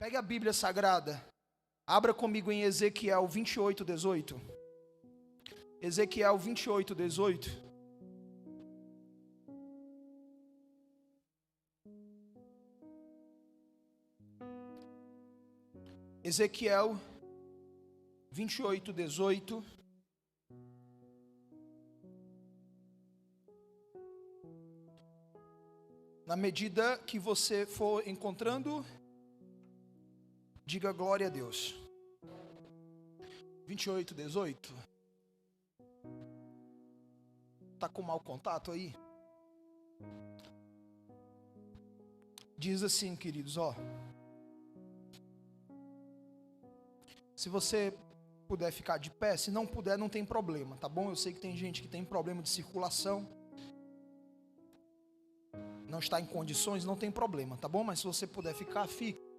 Pegue a Bíblia Sagrada, abra comigo em Ezequiel 28, 18. Ezequiel 28, 18. Ezequiel 28, 18. Na medida que você for encontrando, diga glória a Deus. 28, 18. Está com mau contato aí? Diz assim, queridos, ó. Se você puder ficar de pé, se não puder, não tem problema, tá bom? Eu sei que tem gente que tem problema de circulação, não está em condições, não tem problema, tá bom? Mas se você puder ficar, fique.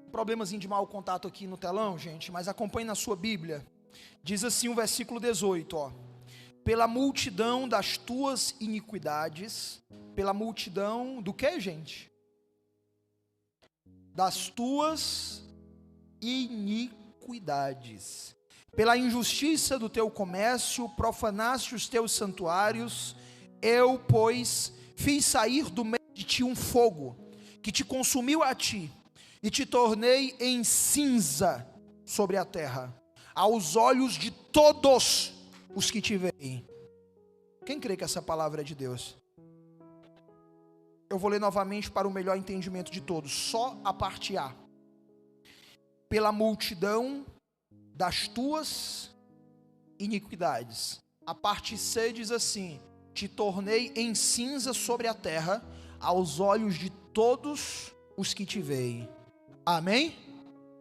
Problemazinho de mau contato aqui no telão, gente, mas acompanhe na sua Bíblia. Diz assim o versículo 18, ó. Pela multidão das tuas iniquidades, pela multidão do que, gente? Das tuas iniquidades. Pela injustiça do teu comércio, profanaste os teus santuários. Eu, pois, fiz sair do meio de ti um fogo, que te consumiu a ti, e te tornei em cinza sobre a terra, aos olhos de todos os que te veem. Quem crê que essa palavra é de Deus? Eu vou ler novamente para o melhor entendimento de todos, só a parte A. Pela multidão das tuas iniquidades. A parte C diz assim: te tornei em cinza sobre a terra, aos olhos de todos os que te veem. Amém?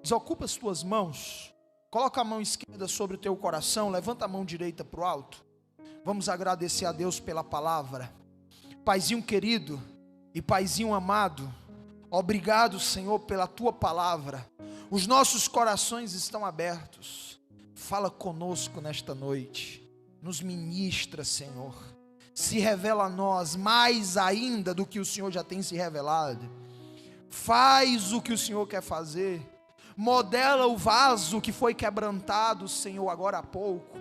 Desocupa as tuas mãos, coloca a mão esquerda sobre o teu coração, levanta a mão direita para o alto. Vamos agradecer a Deus pela palavra. Paizinho querido e Paizinho amado, obrigado, Senhor, pela tua palavra. Os nossos corações estão abertos. Fala conosco nesta noite, nos ministra, Senhor. Se revela a nós mais ainda do que o Senhor já tem se revelado. Faz o que o Senhor quer fazer. Modela o vaso que foi quebrantado, Senhor, agora há pouco.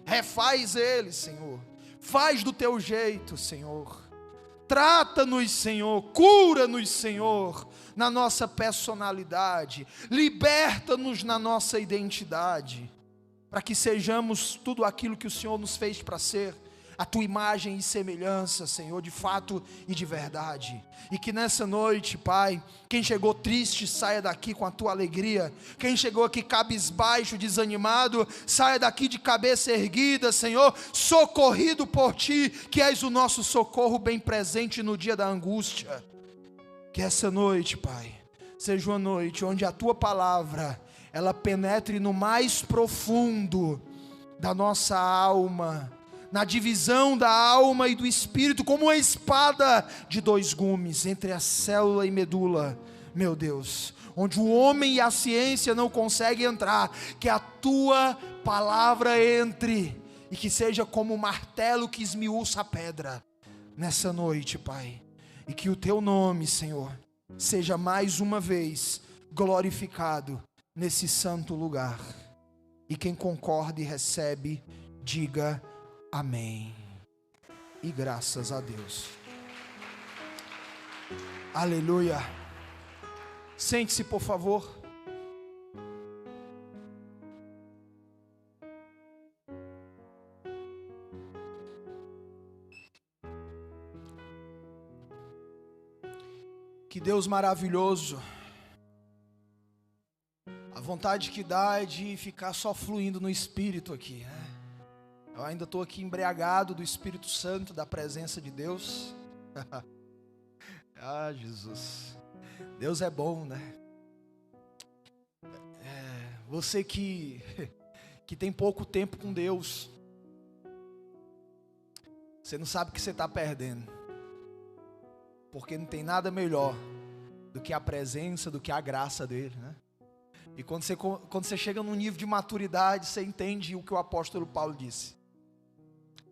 Refaz ele, Senhor. Faz do teu jeito, Senhor. Trata-nos, Senhor. Cura-nos, Senhor, na nossa personalidade. Liberta-nos na nossa identidade, para que sejamos tudo aquilo que o Senhor nos fez para ser, a tua imagem e semelhança, Senhor, de fato e de verdade. E que nessa noite, Pai, quem chegou triste, saia daqui com a tua alegria. Quem chegou aqui cabisbaixo, desanimado, saia daqui de cabeça erguida, Senhor, socorrido por ti, que és o nosso socorro bem presente no dia da angústia. Que essa noite, Pai, seja uma noite onde a tua palavra, ela penetre no mais profundo da nossa alma, na divisão da alma e do espírito, como uma espada de dois gumes, entre a célula e medula, meu Deus, onde o homem e a ciência não conseguem entrar, que a tua palavra entre, e que seja como um martelo que esmiuça a pedra, nessa noite, Pai, e que o teu nome, Senhor, seja mais uma vez glorificado nesse santo lugar. E quem concorda e recebe, diga amém. E graças a Deus. Aleluia. Sente-se, por favor. Que Deus maravilhoso. A vontade que dá é de ficar só fluindo no Espírito aqui, né? Eu ainda estou aqui embriagado do Espírito Santo, da presença de Deus. Ah, Jesus. Deus é bom, né? Você que tem pouco tempo com Deus, você não sabe o que você está perdendo. Porque não tem nada melhor do que a presença, do que a graça dele, né? E quando você chega num nível de maturidade, você entende o que o apóstolo Paulo disse.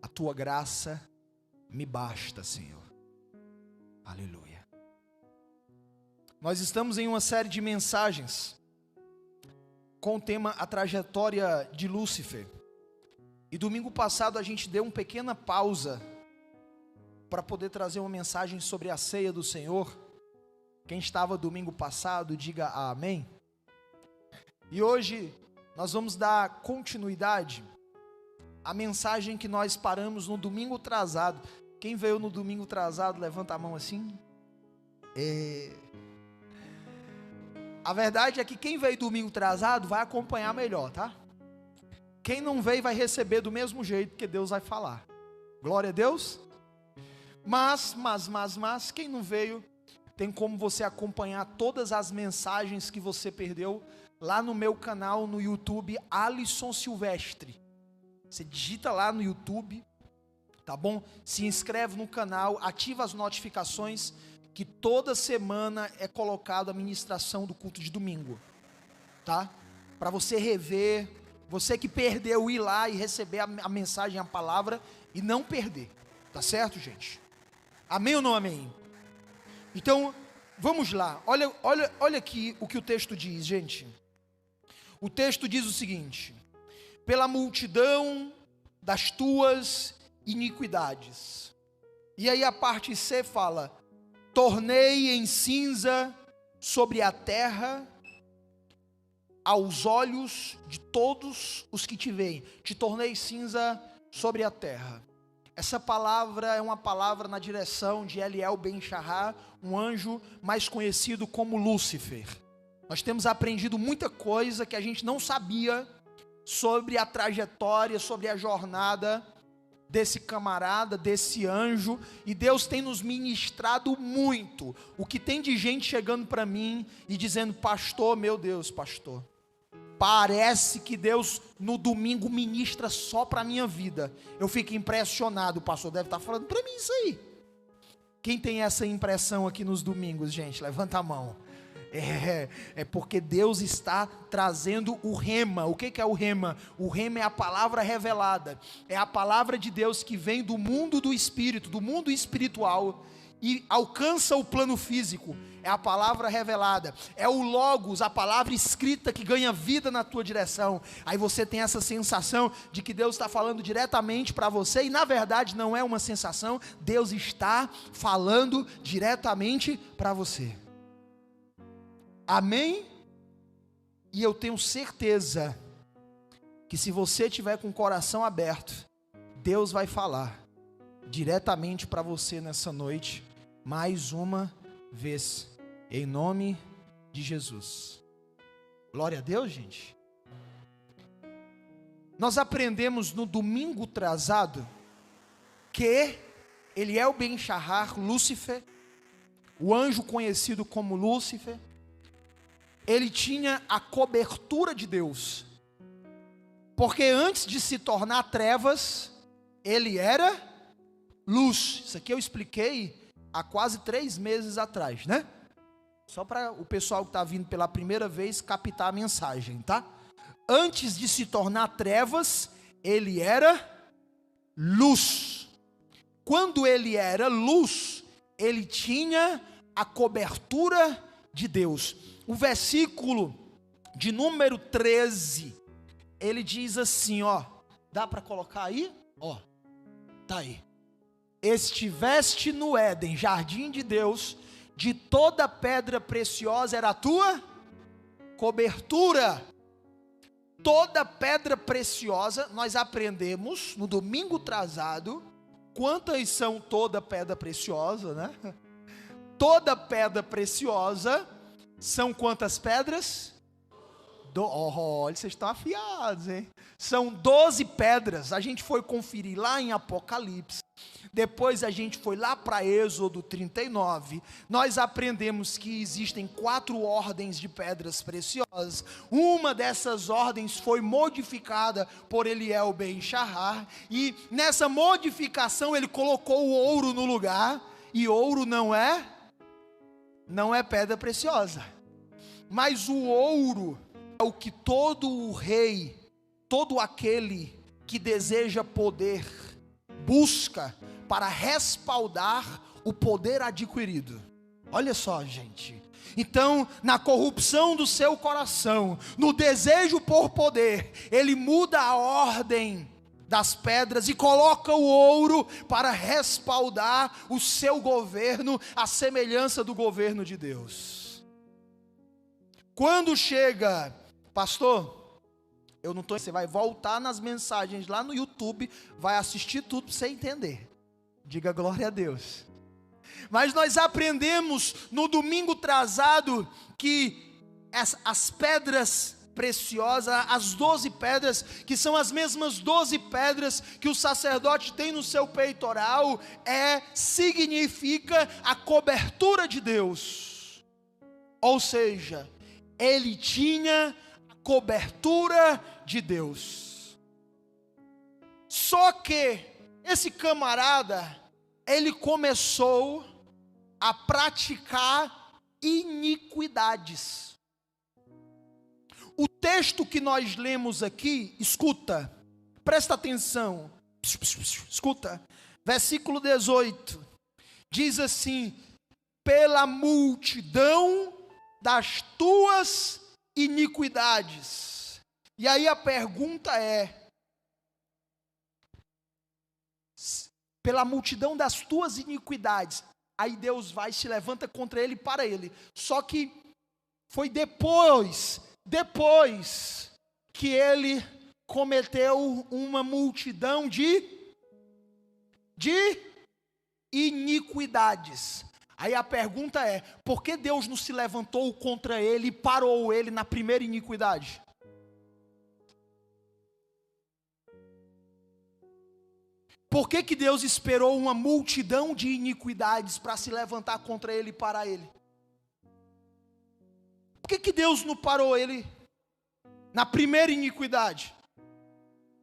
A tua graça me basta, Senhor. Aleluia. Nós estamos em uma série de mensagens com o tema A Trajetória de Lúcifer. E domingo passado a gente deu uma pequena pausa para poder trazer uma mensagem sobre a ceia do Senhor. Quem estava domingo passado, diga amém. E hoje nós vamos dar continuidade à mensagem que nós paramos no domingo atrasado. Quem veio no domingo atrasado, levanta a mão assim. A verdade é que quem veio domingo atrasado vai acompanhar melhor, tá? Quem não veio vai receber do mesmo jeito, porque Deus vai falar. Glória a Deus. Mas, quem não veio, tem como você acompanhar todas as mensagens que você perdeu lá no meu canal no YouTube, Alisson Silvestre. Você digita lá no YouTube, tá bom? Se inscreve no canal, ativa as notificações, que toda semana é colocado a ministração do culto de domingo, tá? Para você rever, você que perdeu, ir lá e receber a mensagem, a palavra, e não perder, tá certo, gente? Amém ou não amém? Então, vamos lá, olha aqui o que o texto diz, gente. O texto diz o seguinte: pela multidão das tuas iniquidades. E aí a parte C fala: tornei em cinza sobre a terra aos olhos de todos os que te veem. Te tornei cinza sobre a terra. Essa palavra é uma palavra na direção de Eliel Ben-Shahar, um anjo mais conhecido como Lúcifer. Nós temos aprendido muita coisa que a gente não sabia sobre a trajetória, sobre a jornada desse camarada, desse anjo, e Deus tem nos ministrado muito. O que tem de gente chegando para mim e dizendo: pastor, meu Deus, pastor, parece que Deus no domingo ministra só para a minha vida. Eu fico impressionado. O pastor deve estar falando para mim isso aí. Quem tem essa impressão aqui nos domingos, gente? Levanta a mão. É porque Deus está trazendo o rema. O que é o rema? O rema é a palavra revelada. É a palavra de Deus que vem do mundo do espírito, do mundo espiritual, e alcança o plano físico. É a palavra revelada. É o logos, a palavra escrita que ganha vida na tua direção. Aí você tem essa sensação de que Deus está falando diretamente para você, e na verdade não é uma sensação. Deus está falando diretamente para você. Amém? E eu tenho certeza que se você tiver com o coração aberto, Deus vai falar diretamente para você nessa noite, mais uma vez, em nome de Jesus. Glória a Deus, gente. Nós aprendemos no domingo atrasado que Eliel Ben-Shahar, Lúcifer, o anjo conhecido como Lúcifer, ele tinha a cobertura de Deus, porque antes de se tornar trevas, ele era luz. Isso aqui eu expliquei há quase 3 meses atrás, né? Só para o pessoal que está vindo pela primeira vez captar a mensagem, tá? Antes de se tornar trevas, ele era luz. Quando ele era luz, ele tinha a cobertura de Deus. O versículo de número 13, ele diz assim, ó, dá para colocar aí? Ó, tá aí. Estiveste no Éden, jardim de Deus, de toda pedra preciosa era a tua cobertura. Toda pedra preciosa, nós aprendemos no domingo atrasado, quantas são toda pedra preciosa, né? Toda pedra preciosa são quantas pedras? Olha, vocês estão afiados, hein? São 12 pedras. A gente foi conferir lá em Apocalipse. Depois a gente foi lá para Êxodo 39. Nós aprendemos que existem 4 ordens de pedras preciosas. Uma dessas ordens foi modificada por Eliel Ben-Shahar. E nessa modificação ele colocou o ouro no lugar. E ouro não é pedra preciosa. Mas o ouro é o que todo o rei, todo aquele que deseja poder, busca para respaldar o poder adquirido. Olha só, gente, Então, na corrupção do seu coração, no desejo por poder, ele muda a ordem das pedras e coloca o ouro para respaldar o seu governo, à semelhança do governo de Deus. Quando chega, pastor, eu não estou. Você vai voltar nas mensagens lá no YouTube, vai assistir tudo para você entender. Diga glória a Deus. Mas nós aprendemos no domingo atrasado que as pedras preciosas, as 12 pedras, que são as mesmas 12 pedras que o sacerdote tem no seu peitoral, significa a cobertura de Deus. Ou seja, ele tinha a cobertura de Deus. Só que esse camarada, ele começou a praticar iniquidades. O texto que nós lemos aqui, escuta, presta atenção, escuta, versículo 18, diz assim: pela multidão das tuas iniquidades. E aí a pergunta é: pela multidão das tuas iniquidades. Aí Deus vai, se levanta contra ele e para ele. Só que foi depois que ele cometeu uma multidão de iniquidades. Aí a pergunta é: por que Deus não se levantou contra ele e parou ele na primeira iniquidade? Por que Deus esperou uma multidão de iniquidades para se levantar contra ele e parar ele? Por que Deus não parou ele na primeira iniquidade?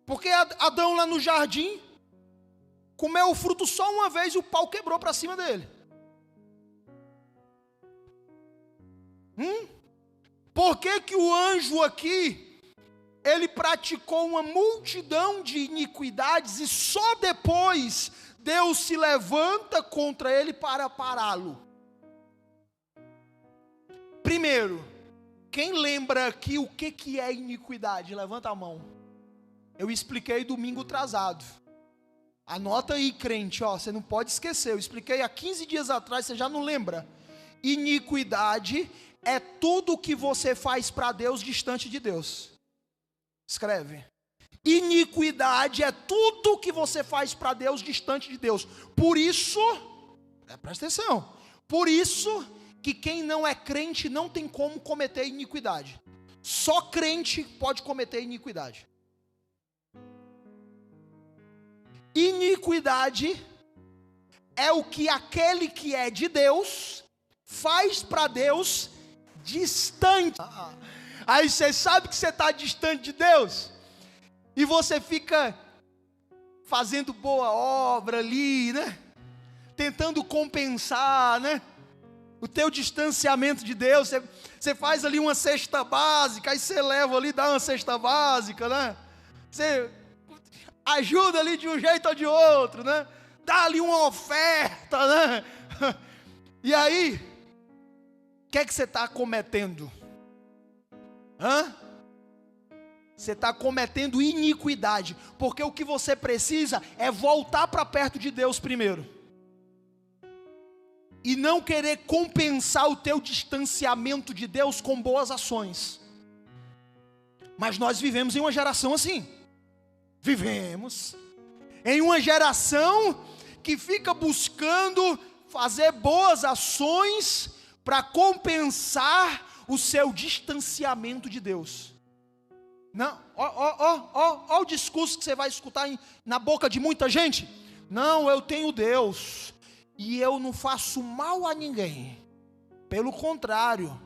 Porque Adão lá no jardim comeu o fruto só uma vez e o pau quebrou para cima dele. Por que o anjo aqui, ele praticou uma multidão de iniquidades e só depois Deus se levanta contra ele para pará-lo? Primeiro, quem lembra aqui o que é iniquidade? Levanta a mão. Eu expliquei domingo atrasado. Anota aí, crente, ó, você não pode esquecer. Eu expliquei há 15 dias atrás, você já não lembra? Iniquidade é tudo que você faz para Deus distante de Deus. Escreve: iniquidade é tudo que você faz para Deus distante de Deus. Por isso, presta atenção, por isso que quem não é crente não tem como cometer iniquidade. Só crente pode cometer iniquidade. Iniquidade é o que aquele que é de Deus faz para Deus distante. Aí você sabe que você está distante de Deus, e você fica fazendo boa obra ali, né? Tentando compensar, né? O teu distanciamento de Deus. Você faz ali uma cesta básica, aí você leva ali, dá uma cesta básica, né? Você ajuda ali de um jeito ou de outro, né? Dá ali uma oferta, né? E aí, o que é que você está cometendo? Você está cometendo iniquidade, porque o que você precisa é voltar para perto de Deus primeiro, e não querer compensar o teu distanciamento de Deus com boas ações. Mas nós vivemos em uma geração assim. Vivemos em uma geração que fica buscando fazer boas ações para compensar o seu distanciamento de Deus. Não, ó o discurso que você vai escutar na boca de muita gente. Não, eu tenho Deus e eu não faço mal a ninguém. Pelo contrário,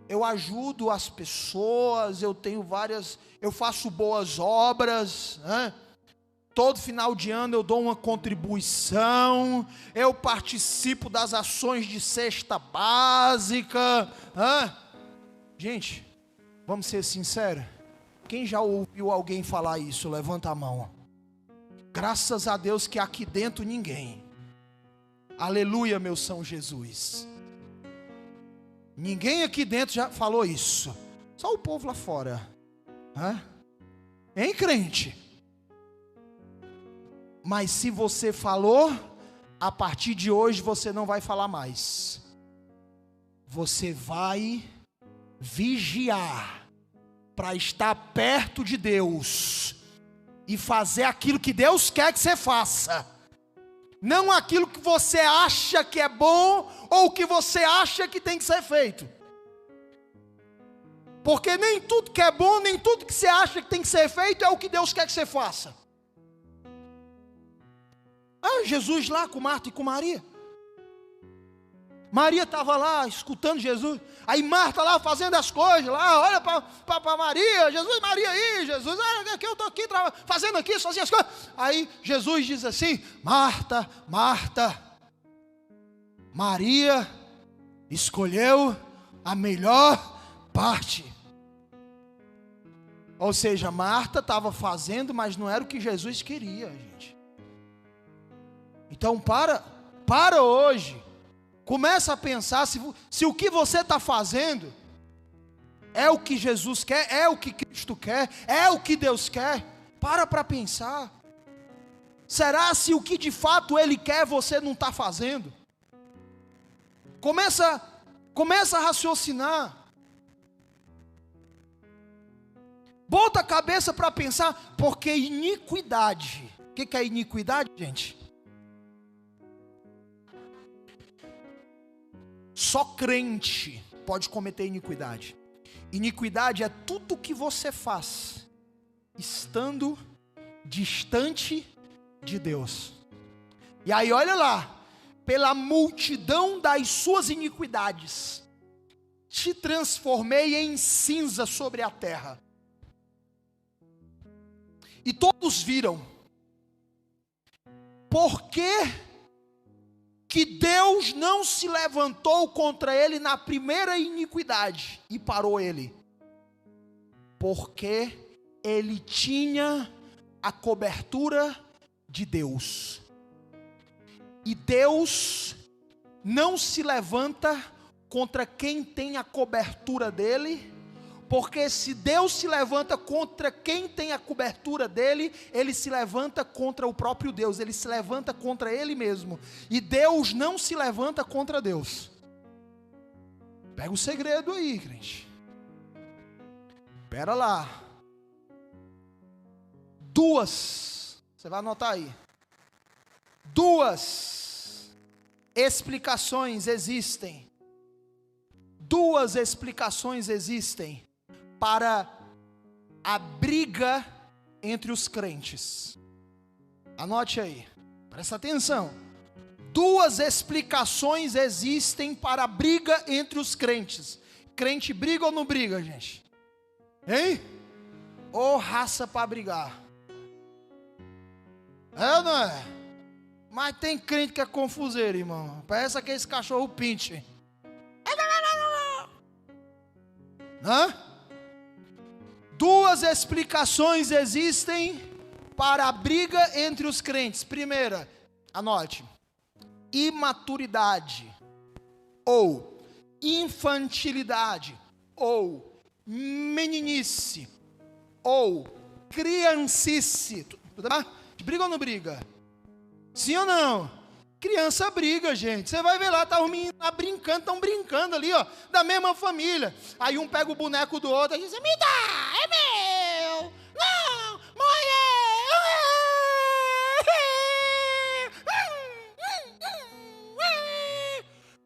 eu ajudo as pessoas, eu faço boas obras, né? Todo final de ano eu dou uma contribuição, eu participo das ações de cesta básica. Gente, vamos ser sinceros. Quem já ouviu alguém falar isso? Levanta a mão. Graças a Deus que aqui dentro ninguém. Aleluia, meu São Jesus. Ninguém aqui dentro já falou isso. Só o povo lá fora. Hein, crente? Mas se você falou, a partir de hoje você não vai falar mais. Você vai vigiar para estar perto de Deus e fazer aquilo que Deus quer que você faça, não aquilo que você acha que é bom ou que você acha que tem que ser feito, porque nem tudo que é bom, nem tudo que você acha que tem que ser feito é o que Deus quer que você faça. Jesus lá com Marta e com Maria. Maria estava lá escutando Jesus. Aí Marta lá fazendo as coisas lá, olha para Maria, Jesus, Maria aí, Jesus, olha que eu estou aqui fazendo aqui, sozinho as coisas. Aí Jesus diz assim: Marta, Marta, Maria escolheu a melhor parte. Ou seja, Marta estava fazendo, mas não era o que Jesus queria, gente. Então para hoje. Começa a pensar se o que você está fazendo é o que Jesus quer, é o que Cristo quer, é o que Deus quer. Para pensar. Será se o que de fato Ele quer você não está fazendo? Começa a raciocinar. Bota a cabeça para pensar, porque iniquidade. O que é iniquidade, gente? Só crente pode cometer iniquidade. Iniquidade é tudo que você faz estando distante de Deus. E aí olha lá, pela multidão das suas iniquidades, te transformei em cinza sobre a terra. E todos viram. Por que que Deus não se levantou contra ele na primeira iniquidade e parou ele? Porque ele tinha a cobertura de Deus. E Deus não se levanta contra quem tem a cobertura dele, porque se Deus se levanta contra quem tem a cobertura dele, ele se levanta contra o próprio Deus, ele se levanta contra ele mesmo, e Deus não se levanta contra Deus. Pega o segredo aí, crente. Espera lá. Você vai anotar aí. 2 explicações existem. 2 explicações existem para a briga entre os crentes. Anote aí, presta atenção. 2 explicações existem para a briga entre os crentes. Crente briga ou não briga, gente? Hein? Ô raça para brigar. É ou não é? Mas tem crente que é confuseiro, irmão. Parece aquele cachorro pinche. Hã? 2 explicações existem para a briga entre os crentes. Primeira, anote: imaturidade, ou infantilidade, ou meninice, ou criancice. Briga ou não briga? Sim ou não? Criança briga, gente. Você vai ver lá, tá os meninos lá brincando, estão brincando ali, ó, da mesma família. Aí um pega o boneco do outro e diz: me dá, é meu. Não, mãe.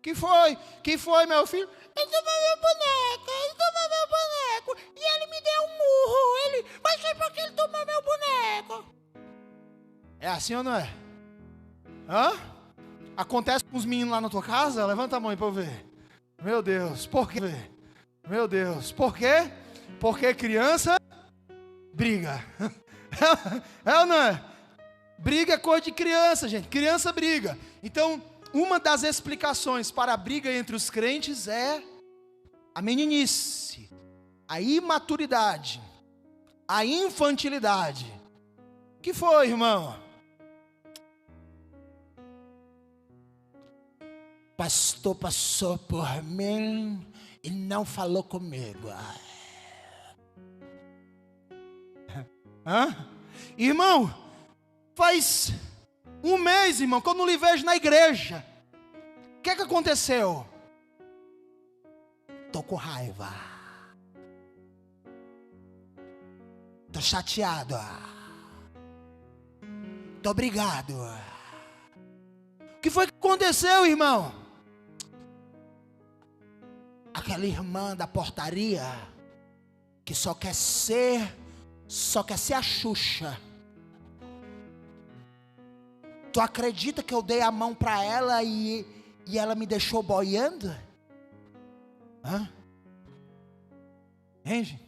Que foi, meu filho? Ele tomou meu boneco, e ele me deu um murro. Mas foi porque ele tomou meu boneco. É assim ou não é? Hã? Acontece com os meninos lá na tua casa? Levanta a mão aí para eu ver. Meu Deus, por quê? Meu Deus, por quê? Porque criança briga. É ou não é? Briga é coisa de criança, gente. Criança briga. Então, uma das explicações para a briga entre os crentes é a meninice, a imaturidade, a infantilidade. Que foi, irmão? pastor passou por mim e não falou comigo. Hã? Irmão, faz um mês, irmão, que eu não lhe vejo na igreja. O que aconteceu? Tô com raiva. Tô chateado. Tô obrigado. O que foi que aconteceu, irmão? Aquela irmã da portaria que só quer ser a Xuxa. Tu acredita que eu dei a mão para ela e ela me deixou boiando? Hã? Hein?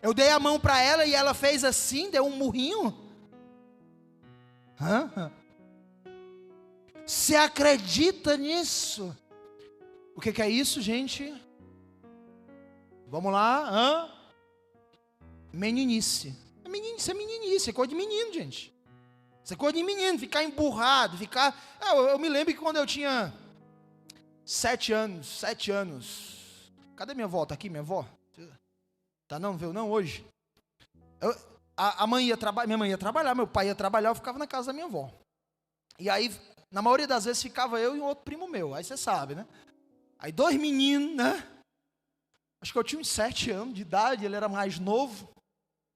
Eu dei a mão para ela e ela fez assim, deu um murrinho? Hã? Você acredita nisso? O que é isso, gente? Vamos lá. Hã? Meninice. Isso é meninice, é coisa de menino, gente. Isso é coisa de menino, ficar emburrado, ficar... Eu me lembro que quando eu tinha 7 anos... Cadê minha avó? Tá aqui minha avó? Tá não, viu? Não, hoje. Minha mãe ia trabalhar, meu pai ia trabalhar, eu ficava na casa da minha avó. E aí, na maioria das vezes, ficava eu e um outro primo meu, aí você sabe, né? Aí 2 meninos, né? Acho que eu tinha uns 7 anos de idade, ele era mais novo,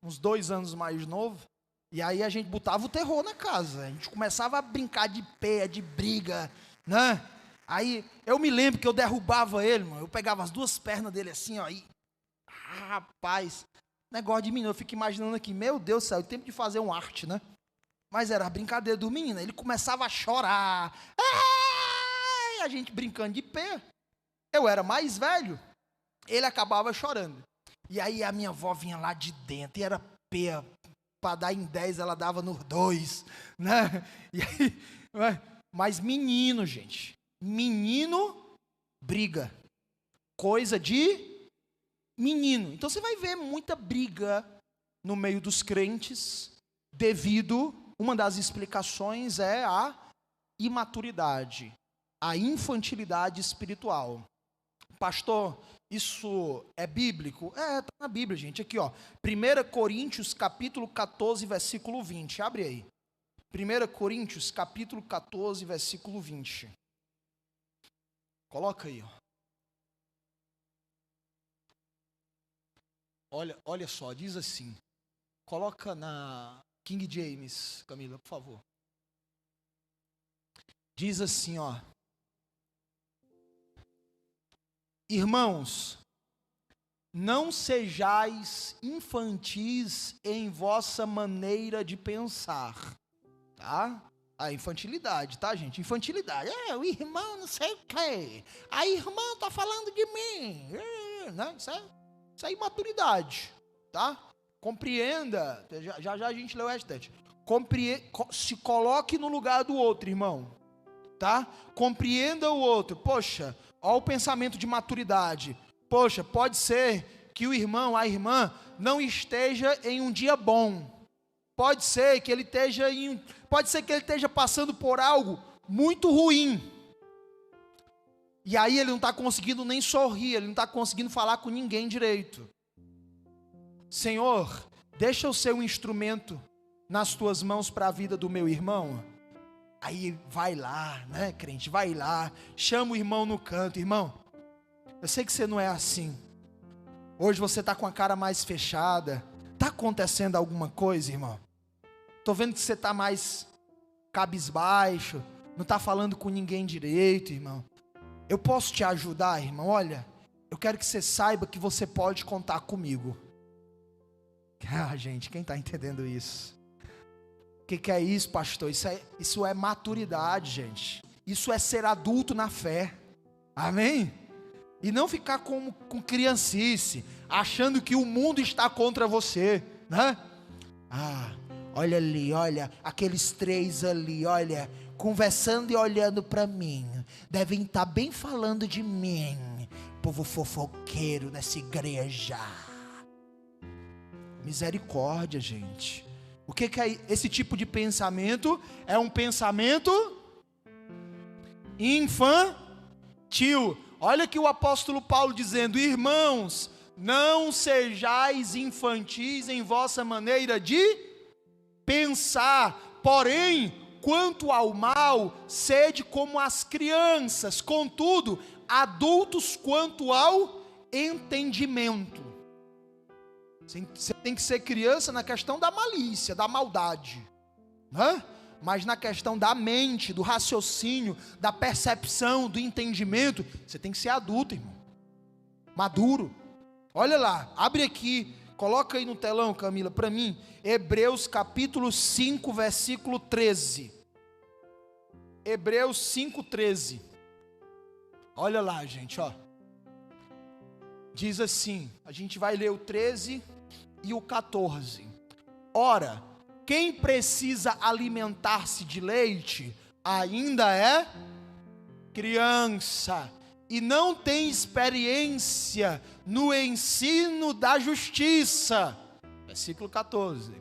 uns 2 anos mais novo. E aí a gente botava o terror na casa, a gente começava a brincar de pé, de briga, né? Aí eu me lembro que eu derrubava ele, mano, eu pegava as 2 pernas dele assim, ó, e... rapaz, negócio de menino, eu fico imaginando aqui, meu Deus do céu, o tempo de fazer um arte, né? Mas era a brincadeira do menino, ele começava a chorar, a gente brincando de pé, eu era mais velho, ele acabava chorando, e aí a minha avó vinha lá de dentro, e era pé, para dar em 10, ela dava nos 2, né? E aí, mas menino, gente, menino briga, coisa de menino. Então você vai ver muita briga no meio dos crentes, devido, uma das explicações é a imaturidade, a infantilidade espiritual. Pastor, isso é bíblico? Está na Bíblia, gente. Aqui, ó. 1 Coríntios, capítulo 14, versículo 20. Abre aí. 1 Coríntios, capítulo 14, versículo 20. Coloca aí, ó. Olha só, diz assim. Coloca na King James, Camila, por favor. Diz assim, ó. Irmãos, não sejais infantis em vossa maneira de pensar, tá? A infantilidade, tá, gente? Infantilidade. O irmão não sei o quê. A irmã tá falando de mim. Né? Isso é imaturidade, tá? Compreenda. Já a gente leu esta. Se coloque no lugar do outro, irmão. Tá? Compreenda o outro. Poxa, olha o pensamento de maturidade. Poxa, pode ser que o irmão, a irmã, não esteja em um dia bom. Pode ser que ele esteja passando por algo muito ruim. E aí ele não está conseguindo nem sorrir, ele não está conseguindo falar com ninguém direito. Senhor, deixa eu ser um instrumento nas tuas mãos para a vida do meu irmão. Aí vai lá, né, crente, vai lá, chama o irmão no canto. Irmão, eu sei que você não é assim. Hoje você está com a cara mais fechada. Está acontecendo alguma coisa, irmão? Estou vendo que você está mais cabisbaixo, não está falando com ninguém direito, irmão. Eu posso te ajudar, irmão? Olha, eu quero que você saiba que você pode contar comigo. Gente, quem está entendendo isso? O que é isso, pastor? Isso é maturidade, gente. Isso é ser adulto na fé. Amém? E não ficar com criancice, achando que o mundo está contra você, né? Olha ali, olha, aqueles 3 ali, olha, conversando e olhando para mim. Devem estar bem falando de mim. Povo fofoqueiro nessa igreja. Misericórdia, gente. O que é esse tipo de pensamento? É um pensamento Tio, olha que o apóstolo Paulo dizendo: irmãos, não sejais infantis em vossa maneira de pensar, porém, quanto ao mal, sede como as crianças, contudo, adultos quanto ao entendimento. Você tem que ser criança na questão da malícia, da maldade, né? Mas na questão da mente, do raciocínio, da percepção, do entendimento, você tem que ser adulto, irmão, maduro. Olha lá, abre aqui, coloca aí no telão, Camila, para mim, Hebreus capítulo 5, versículo 13. Hebreus 5:13. Olha lá, gente, ó. Diz assim, a gente vai ler o 13 e o 14. Ora, quem precisa alimentar-se de leite ainda é criança e não tem experiência no ensino da justiça. Versículo 14.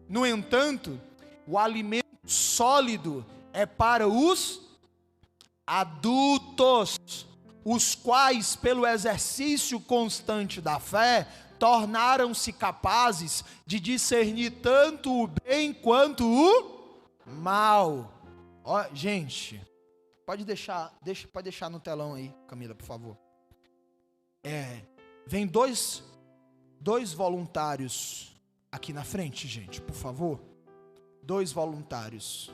No entanto, o alimento sólido é para os adultos, os quais, pelo exercício constante da fé, tornaram-se capazes de discernir tanto o bem quanto o mal. Ó, gente, pode deixar no telão aí, Camila, por favor. Vem dois voluntários aqui na frente, gente, por favor. 2 voluntários.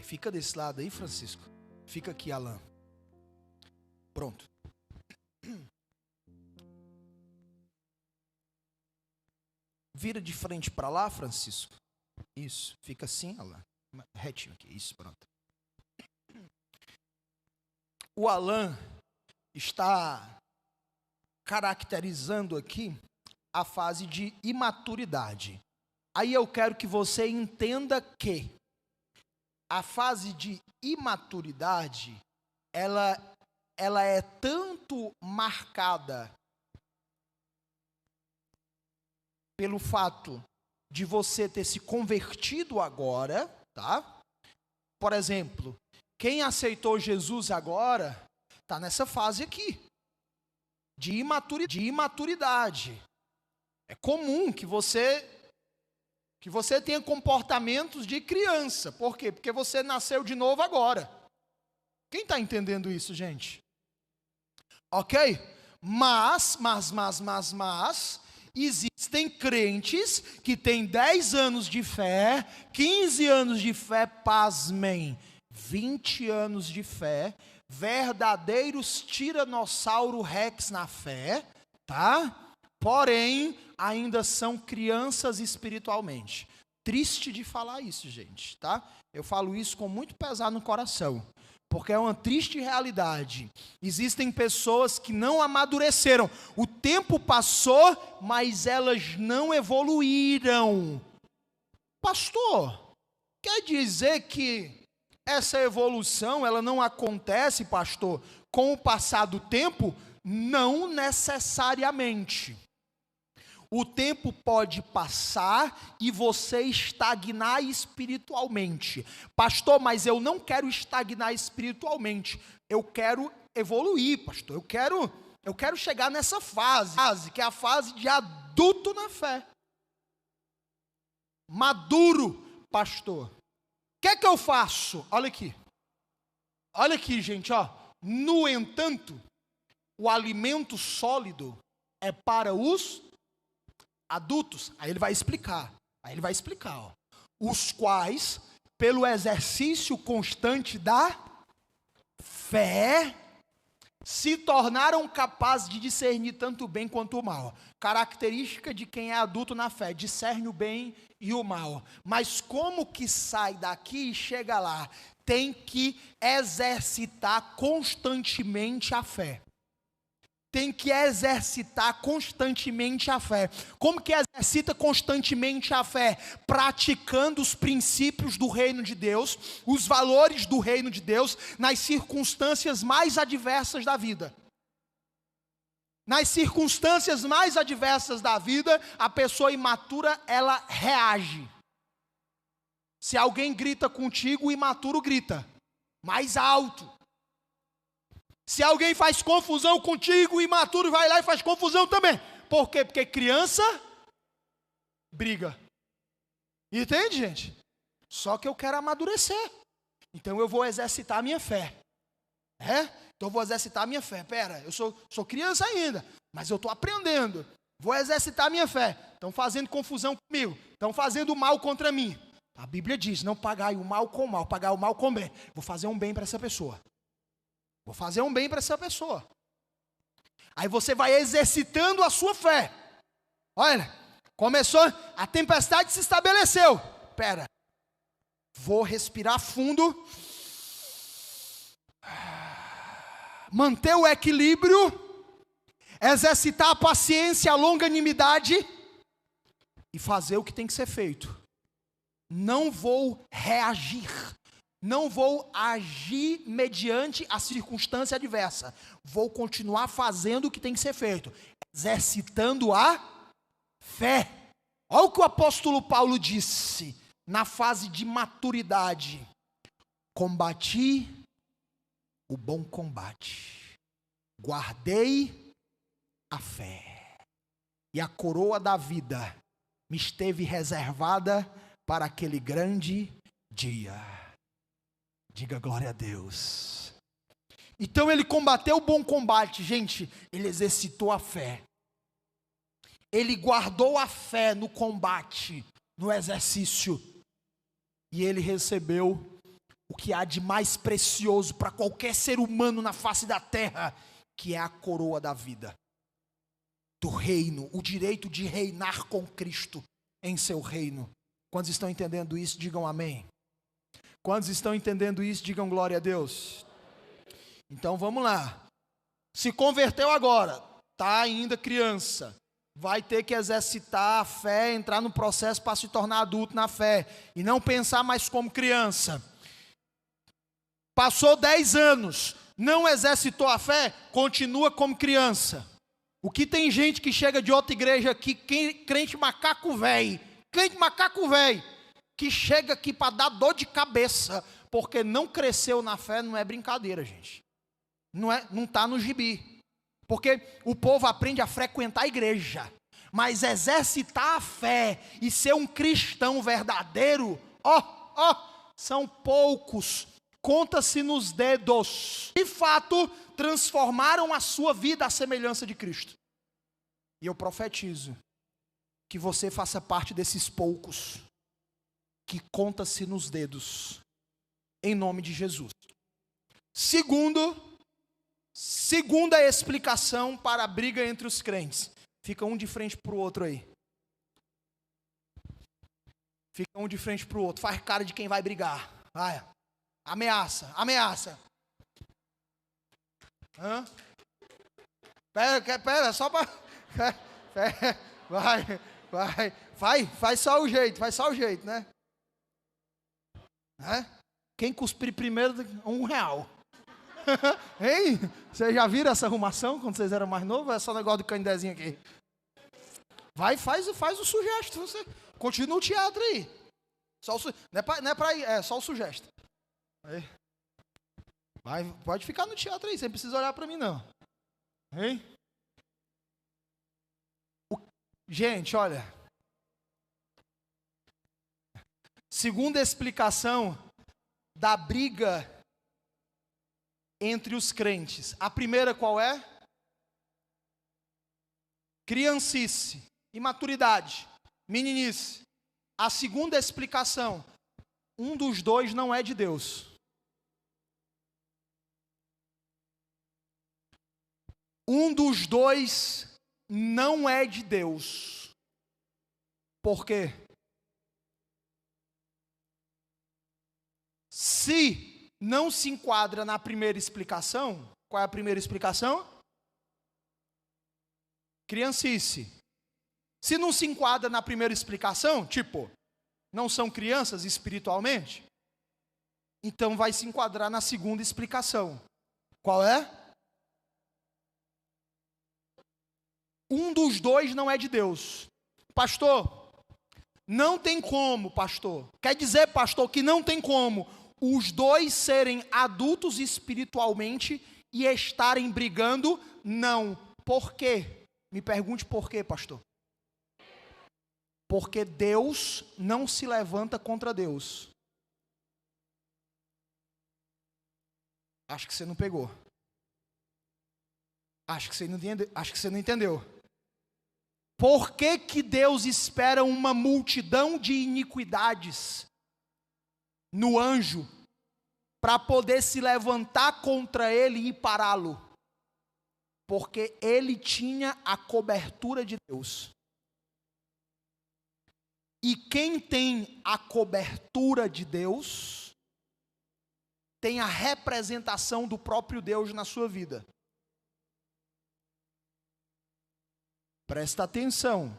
Fica desse lado aí, Francisco. Fica aqui, Alan. Pronto. Vira de frente para lá, Francisco. Isso. Fica assim, Alan. Retinho aqui. Isso, pronto. O Alan está caracterizando aqui a fase de imaturidade. Aí eu quero que você entenda que a fase de imaturidade, ela é tanto marcada pelo fato de você ter se convertido agora, tá? Por exemplo, quem aceitou Jesus agora, está nessa fase aqui, de imaturidade. É comum que você tenha comportamentos de criança. Por quê? Porque você nasceu de novo agora. Quem está entendendo isso, gente? Ok? Mas, existem crentes que têm 10 anos de fé, 15 anos de fé, pasmem, 20 anos de fé, verdadeiros tiranossauro rex na fé, tá? Porém, ainda são crianças espiritualmente. Triste de falar isso, gente, tá? Eu falo isso com muito pesar no coração, porque é uma triste realidade. Existem pessoas que não amadureceram. O tempo passou, mas elas não evoluíram. Pastor, quer dizer que essa evolução, ela não acontece, pastor, com o passar do tempo? Não necessariamente. O tempo pode passar e você estagnar espiritualmente. Pastor, mas eu não quero estagnar espiritualmente. Eu quero evoluir, pastor. Eu quero chegar nessa fase, que é a fase de adulto na fé. Maduro, pastor. O que é que eu faço? Olha aqui. Olha aqui, gente, ó. No entanto, o alimento sólido é para os adultos. Aí ele vai explicar. Ó. Os quais, pelo exercício constante da fé, se tornaram capazes de discernir tanto o bem quanto o mal. Característica de quem é adulto na fé, discerne o bem e o mal. Mas como que sai daqui e chega lá? Tem que exercitar constantemente a fé. Tem que exercitar constantemente a fé. Como que exercita constantemente a fé? Praticando os princípios do reino de Deus, os valores do reino de Deus, nas circunstâncias mais adversas da vida. Nas circunstâncias mais adversas da vida, a pessoa imatura, ela reage. Se alguém grita contigo, o imaturo grita mais alto. Se alguém faz confusão contigo, o imaturo vai lá e faz confusão também. Por quê? Porque criança briga. Entende, gente? Só que eu quero amadurecer. Então eu vou exercitar a minha fé. Então eu vou exercitar a minha fé. Pera, eu sou criança ainda, mas eu estou aprendendo. Vou exercitar a minha fé. Estão fazendo confusão comigo. Estão fazendo mal contra mim. A Bíblia diz, não pagai o mal com o mal, pagai o mal com o bem. Vou fazer um bem para essa pessoa. Vou fazer um bem para essa pessoa. Aí você vai exercitando a sua fé. Olha, começou, a tempestade se estabeleceu. Pera, vou respirar fundo. Manter o equilíbrio. Exercitar a paciência, a longanimidade. E fazer o que tem que ser feito. Não vou reagir. Não vou agir mediante a circunstância adversa. Vou continuar fazendo o que tem que ser feito. Exercitando a fé. Olha o que o apóstolo Paulo disse na fase de maturidade. Combati o bom combate. Guardei a fé. E a coroa da vida me esteve reservada para aquele grande dia. Diga glória a Deus. Então ele combateu o bom combate, gente. Ele exercitou a fé. Ele guardou a fé no combate, no exercício. E ele recebeu o que há de mais precioso para qualquer ser humano na face da terra, que é a coroa da vida. Do reino, o direito de reinar com Cristo em seu reino. Quantos estão entendendo isso? Digam amém. Quantos estão entendendo isso? Digam glória a Deus. Então vamos lá. Se converteu agora, está ainda criança, vai ter que exercitar a fé, entrar no processo para se tornar adulto na fé, e não pensar mais como criança. Passou 10 anos, não exercitou a fé, continua como criança. O que tem gente que chega de outra igreja aqui, crente macaco velho, que chega aqui para dar dor de cabeça, porque não cresceu na fé, não é brincadeira, gente. Não está no gibi. Porque o povo aprende a frequentar a igreja, mas exercitar a fé e ser um cristão verdadeiro, são poucos, conta-se nos dedos. De fato, transformaram a sua vida à semelhança de Cristo. E eu profetizo que você faça parte desses poucos, que conta-se nos dedos, em nome de Jesus. Segunda explicação para a briga entre os crentes. Fica um de frente para o outro aí. Fica um de frente para o outro. Faz cara de quem vai brigar. Vai. Ameaça. Pera, só para... Vai. Faz só o jeito, né? Quem cuspir primeiro, R$1. Hein? Vocês já viram essa arrumação quando vocês eram mais novos? É só negócio do candezinho aqui. Vai, faz o sugesto. Você continua o teatro aí. Não é pra ir, é só o sugesto. Aí. Vai, pode ficar no teatro aí, você não precisa olhar para mim não. Hein? Gente, olha. Segunda explicação da briga entre os crentes. A primeira qual é? Criancice, imaturidade, meninice. A segunda explicação, um dos dois não é de Deus. Um dos dois não é de Deus. Por quê? Se não se enquadra na primeira explicação, qual é a primeira explicação? Criancice. Se não se enquadra na primeira explicação, tipo, não são crianças espiritualmente, então vai se enquadrar na segunda explicação. Qual é? um dos dois não é de Deus. Pastor, não tem como, pastor. Quer dizer, pastor, que não tem como os dois serem adultos espiritualmente e estarem brigando? Não. Por quê? Me pergunte por quê, pastor. Porque Deus não se levanta contra Deus. Acho que você não pegou. Acho que você não entendeu. Por que que Deus espera uma multidão de iniquidades no anjo para poder se levantar contra ele e pará-lo? Porque ele tinha a cobertura de Deus. E quem tem a cobertura de Deus, tem a representação do próprio Deus na sua vida. Presta atenção.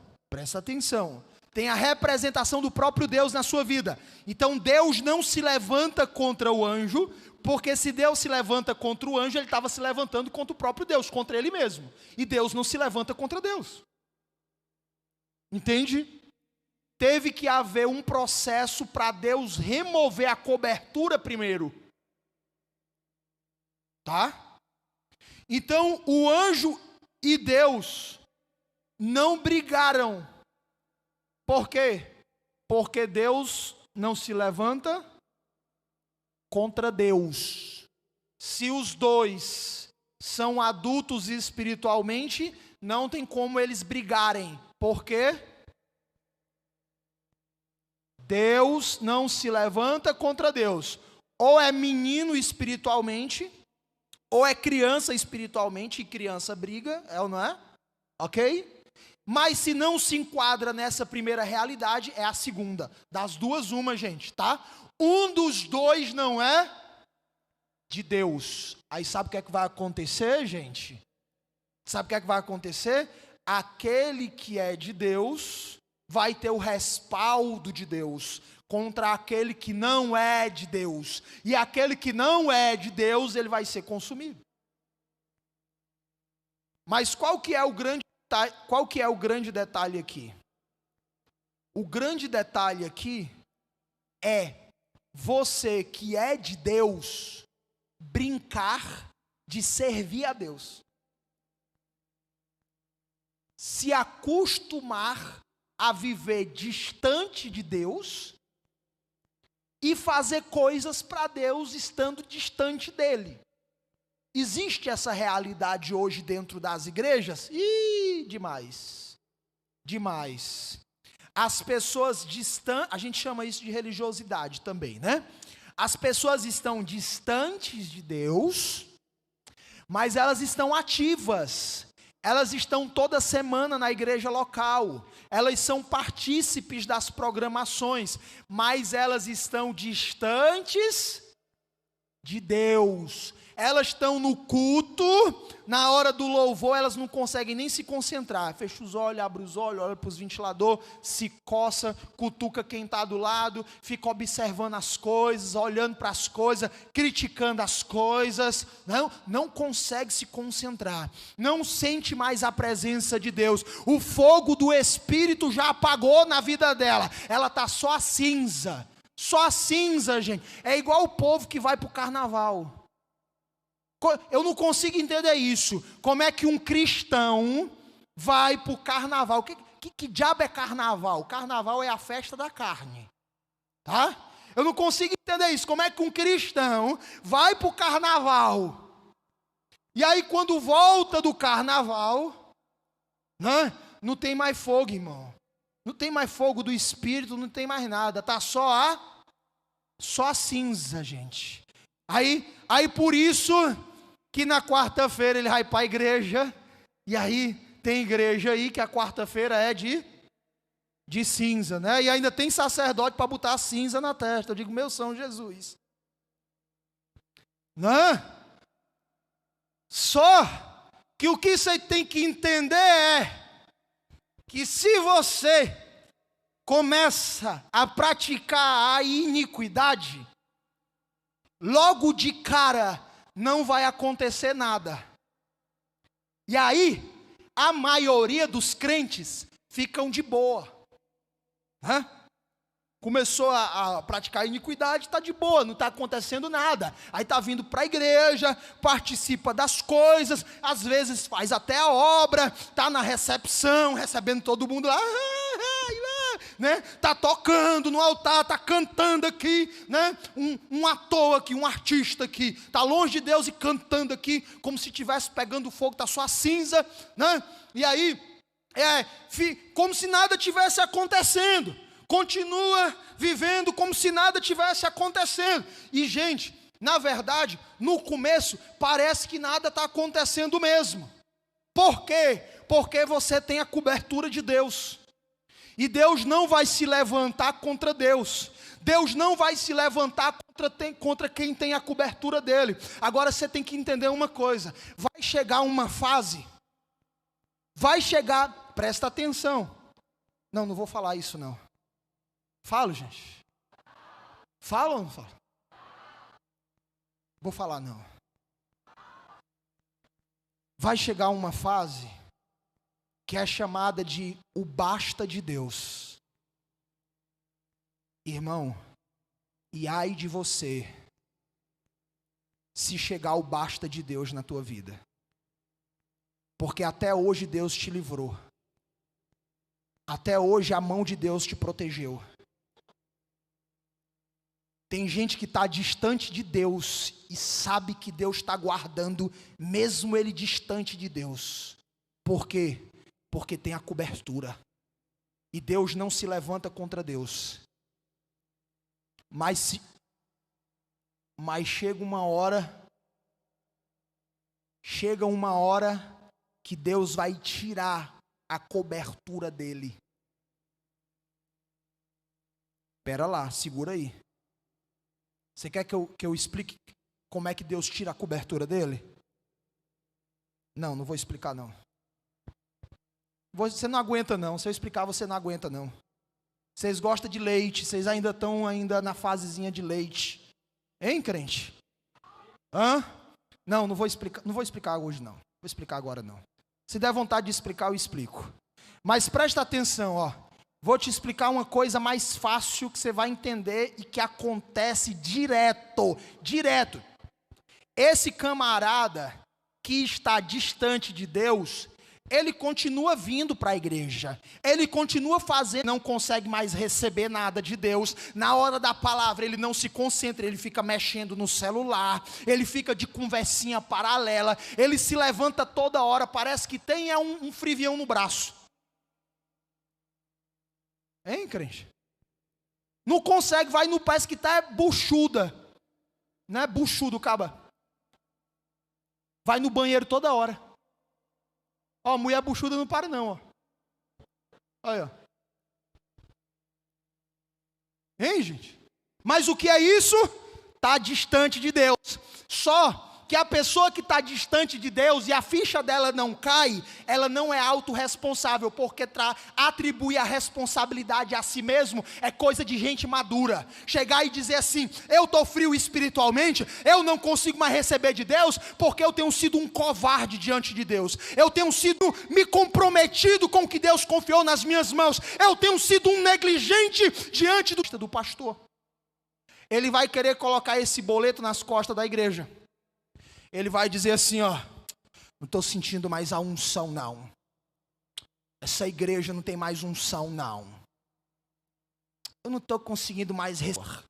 Tem a representação do próprio Deus na sua vida. Então Deus não se levanta contra o anjo, porque se Deus se levanta contra o anjo, ele estava se levantando contra o próprio Deus, contra ele mesmo. E Deus não se levanta contra Deus. Entende? Teve que haver um processo para Deus remover a cobertura primeiro. Tá? Então, o anjo e Deus não brigaram. Por quê? Porque Deus não se levanta contra Deus. Se os dois são adultos espiritualmente, não tem como eles brigarem. Por quê? Deus não se levanta contra Deus. Ou é menino espiritualmente, ou é criança espiritualmente, e criança briga, é ou não é? Ok? Mas se não se enquadra nessa primeira realidade, é a segunda. Das duas, uma, gente, tá? Um dos dois não é de Deus. Aí sabe o que é que vai acontecer, gente? Sabe o que é que vai acontecer? Aquele que é de Deus vai ter o respaldo de Deus contra aquele que não é de Deus. E aquele que não é de Deus, ele vai ser consumido. Mas qual que é o grande detalhe aqui? O grande detalhe aqui é você que é de Deus brincar de servir a Deus. Se acostumar a viver distante de Deus e fazer coisas para Deus estando distante dele. Existe essa realidade hoje dentro das igrejas? Demais. Demais. As pessoas distantes, a gente chama isso de religiosidade também, né? As pessoas estão distantes de Deus, mas elas estão ativas. Elas estão toda semana na igreja local. Elas são partícipes das programações, mas elas estão distantes de Deus. Elas estão no culto, na hora do louvor, elas não conseguem nem se concentrar. Fecha os olhos, abre os olhos, olha para os ventiladores, se coça, cutuca quem está do lado, fica observando as coisas, olhando para as coisas, criticando as coisas. Não consegue se concentrar. Não sente mais a presença de Deus. O fogo do Espírito já apagou na vida dela. Ela está só a cinza. Só a cinza, gente. É igual o povo que vai para o carnaval. Eu não consigo entender isso. Como é que um cristão vai para o carnaval? Que diabo é carnaval? Carnaval é a festa da carne. Tá? Eu não consigo entender isso. Como é que um cristão vai para o carnaval? E aí quando volta do carnaval, não tem mais fogo, irmão. Não tem mais fogo do Espírito, não tem mais nada. Está só a cinza, gente. Aí por isso que na quarta-feira ele vai para a igreja, e aí tem igreja aí que a quarta-feira é de cinza, né? E ainda tem sacerdote para botar a cinza na testa. Eu digo, meu São Jesus. Só que o que você tem que entender é que se você começa a praticar a iniquidade, logo de cara não vai acontecer nada. E aí, a maioria dos crentes ficam de boa. Começou a praticar iniquidade, está de boa, não está acontecendo nada. Aí está vindo para a igreja, participa das coisas, às vezes faz até a obra, está na recepção, recebendo todo mundo lá, né? Está tocando no altar, está cantando aqui, né? Um ator aqui, um artista aqui, está longe de Deus e cantando aqui, como se estivesse pegando fogo, está só a cinza, né? E aí, como se nada tivesse acontecendo. Continua vivendo como se nada tivesse acontecendo. E, gente, na verdade, no começo, parece que nada está acontecendo mesmo. Por quê? Porque você tem a cobertura de Deus. E Deus não vai se levantar contra Deus. Deus não vai se levantar contra quem tem a cobertura dele. Agora você tem que entender uma coisa. Vai chegar uma fase. Presta atenção. Não vou falar isso não. Falo, gente? Falo ou não falo? Vou falar não. Vai chegar uma fase que é chamada de o basta de Deus. Irmão, e ai de você se chegar o basta de Deus na tua vida. Porque até hoje Deus te livrou. Até hoje a mão de Deus te protegeu. Tem gente que está distante de Deus e sabe que Deus está guardando, mesmo ele distante de Deus. Por quê? Porque tem a cobertura. E Deus não se levanta contra Deus. Mas chega uma hora que Deus vai tirar a cobertura dele. Espera lá, segura aí. Você quer que eu explique como é que Deus tira a cobertura dele? Não vou explicar não. Você não aguenta não, se eu explicar você não aguenta não. Vocês gostam de leite, vocês ainda estão na fasezinha de leite. Hein, crente? Não vou explicar hoje não. Vou explicar agora não. Se der vontade de explicar, eu explico. Mas presta atenção, ó. Vou te explicar uma coisa mais fácil que você vai entender e que acontece direto. Esse camarada que está distante de Deus, ele continua vindo para a igreja. Ele continua fazendo, não consegue mais receber nada de Deus. Na hora da palavra ele não se concentra, ele fica mexendo no celular, ele fica de conversinha paralela, ele se levanta toda hora, parece que tem um frivião no braço. Hein, crente? Não consegue, vai no parece que tá buchuda. Não é buchudo, caba. Vai no banheiro toda hora. Ó, mulher buchuda não para não, ó. Olha, ó. Hein, gente? Mas o que é isso? Tá distante de Deus. Só que a pessoa que está distante de Deus e a ficha dela não cai, ela não é autorresponsável, porque atribuir a responsabilidade a si mesmo é coisa de gente madura. Chegar e dizer assim, eu estou frio espiritualmente, eu não consigo mais receber de Deus, porque eu tenho sido um covarde diante de Deus, eu tenho sido me comprometido com o que Deus confiou nas minhas mãos, eu tenho sido um negligente diante do pastor. Ele vai querer colocar esse boleto nas costas da igreja. Ele vai dizer assim, ó, não estou sentindo mais a unção não. Essa igreja não tem mais unção não. Eu não estou conseguindo mais receber.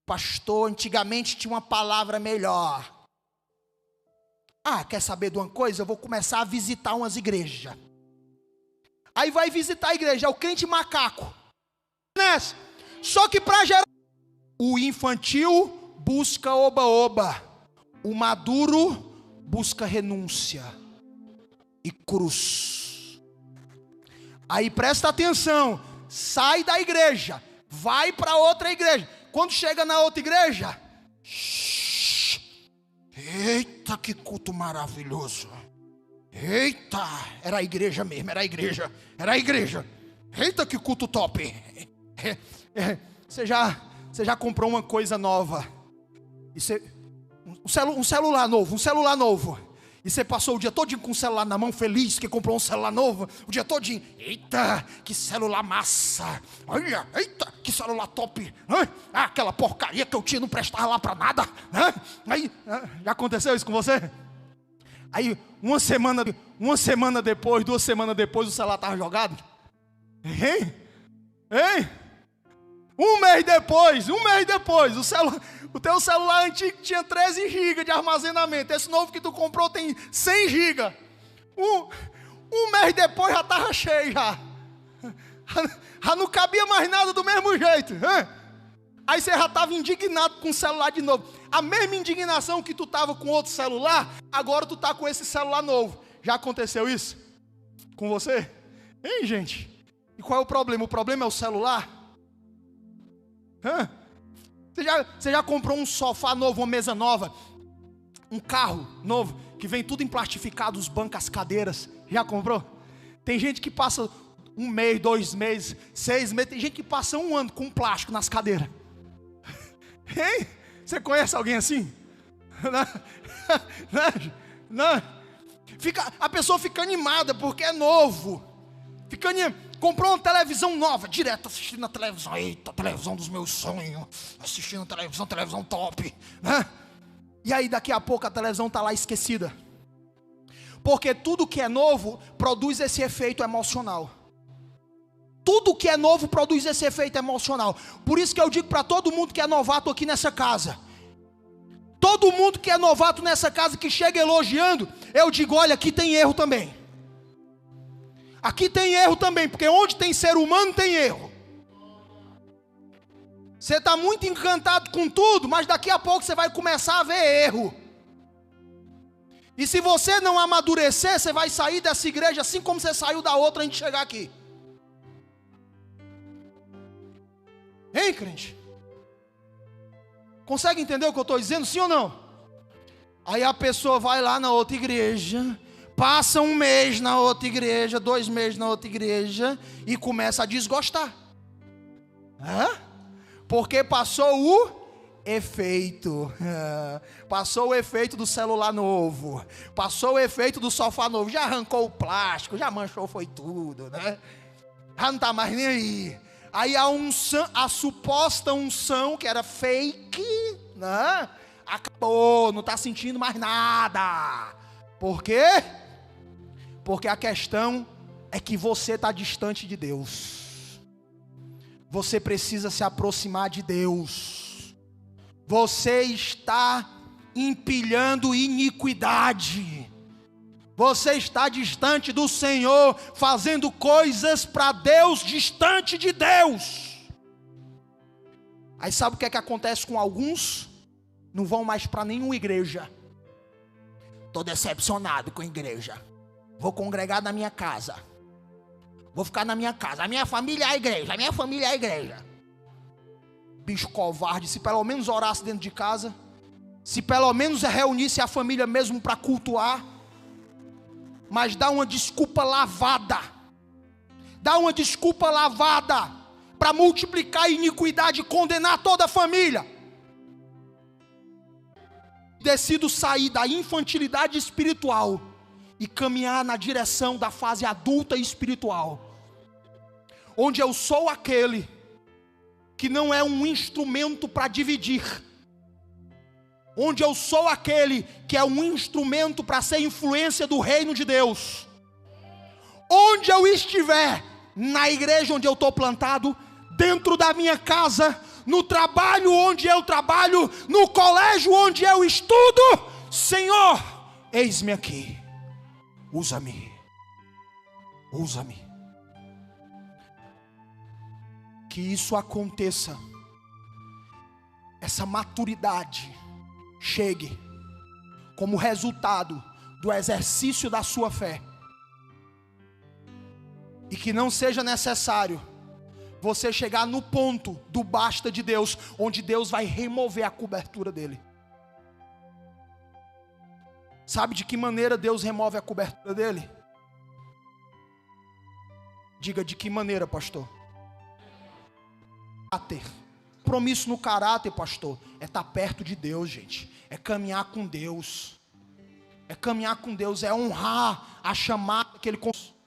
Pastor, antigamente tinha uma palavra melhor. Quer saber de uma coisa? Eu vou começar a visitar umas igrejas. Aí vai visitar a igreja, é o crente macaco. Nessa. Só que para gerar... O infantil busca oba-oba. O maduro busca renúncia e cruz. Aí presta atenção, sai da igreja, vai para outra igreja. Quando chega na outra igreja, eita, que culto maravilhoso. Eita, era a igreja mesmo, era a igreja. Eita, que culto top. Você já comprou uma coisa nova. Um celular novo. E você passou o dia todinho com o celular na mão, feliz que comprou um celular novo. O dia todinho. Eita, que celular massa. Olha, eita, que celular top. Ah, aquela porcaria que eu tinha não prestava lá pra nada. Aí, já aconteceu isso com você? Aí, uma semana depois, 2 semanas depois, o celular estava jogado. Hein? Um mês depois, o teu celular antigo tinha 13 GB de armazenamento. Esse novo que tu comprou tem 100 GB. Um mês depois já estava cheio já. Já não cabia mais nada do mesmo jeito. Aí você já estava indignado com o celular de novo. A mesma indignação que tu estava com outro celular, agora tu está com esse celular novo. Já aconteceu isso com você? Hein, gente? E qual é o problema? O problema é o celular? Você já comprou um sofá novo, uma mesa nova, um carro novo, que vem tudo em plastificado, os bancos, as cadeiras? Já comprou? Tem gente que passa 1 mês, 2 meses, 6 meses, tem gente que passa 1 ano com plástico nas cadeiras. Hein? Você conhece alguém assim? Não. A pessoa fica animada porque é novo. Comprou uma televisão nova, direto assistindo a televisão. Eita, televisão dos meus sonhos. Assistindo a televisão top. E aí daqui a pouco a televisão está lá esquecida. Porque tudo que é novo produz esse efeito emocional. Tudo que é novo produz esse efeito emocional. Por isso que eu digo para todo mundo que é novato aqui nessa casa. Todo mundo que é novato nessa casa, que chega elogiando, eu digo, olha, aqui tem erro também. Aqui tem erro também, porque onde tem ser humano tem erro. Você está muito encantado com tudo, mas daqui a pouco você vai começar a ver erro. E se você não amadurecer, você vai sair dessa igreja assim como você saiu da outra antes de chegar aqui. Hein, crente? Consegue entender o que eu estou dizendo, sim ou não? Aí a pessoa vai lá na outra igreja, passa 1 mês na outra igreja, 2 meses na outra igreja, e começa a desgostar. Porque passou o efeito. Passou o efeito do celular novo. Passou o efeito do sofá novo. Já arrancou o plástico, já manchou, foi tudo, né? Já não está mais nem aí. Aí a suposta unção, que era fake, né? Acabou, não está sentindo mais nada. Por quê? Porque a questão é que você está distante de Deus. Você precisa se aproximar de Deus. Você está empilhando iniquidade. Você está distante do Senhor, fazendo coisas para Deus, distante de Deus. Aí sabe o que é que acontece com alguns? Não vão mais para nenhuma igreja. Estou decepcionado com a igreja. Vou congregar na minha casa. Vou ficar na minha casa. A minha família é a igreja. A minha família é a igreja. Bicho covarde. Se pelo menos orasse dentro de casa. Se pelo menos reunisse a família mesmo para cultuar. Mas dá uma desculpa lavada. Dá uma desculpa lavada para multiplicar a iniquidade e condenar toda a família. Decido sair da infantilidade espiritual e caminhar na direção da fase adulta e espiritual, onde eu sou aquele que não é um instrumento para dividir, onde eu sou aquele que é um instrumento para ser influência do reino de Deus. Onde eu estiver, na igreja onde eu estou plantado, dentro da minha casa, no trabalho onde eu trabalho, no colégio onde eu estudo, Senhor, eis-me aqui, usa-me, usa-me. Que isso aconteça, essa maturidade chegue como resultado do exercício da sua fé, e que não seja necessário você chegar no ponto do basta de Deus, onde Deus vai remover a cobertura dele. Sabe de que maneira Deus remove a cobertura dele? Diga, de que maneira, pastor? Caráter. Compromisso no caráter, pastor, é estar perto de Deus, gente. É caminhar com Deus. é caminhar com Deus, é honrar a chamada que Ele concedeu.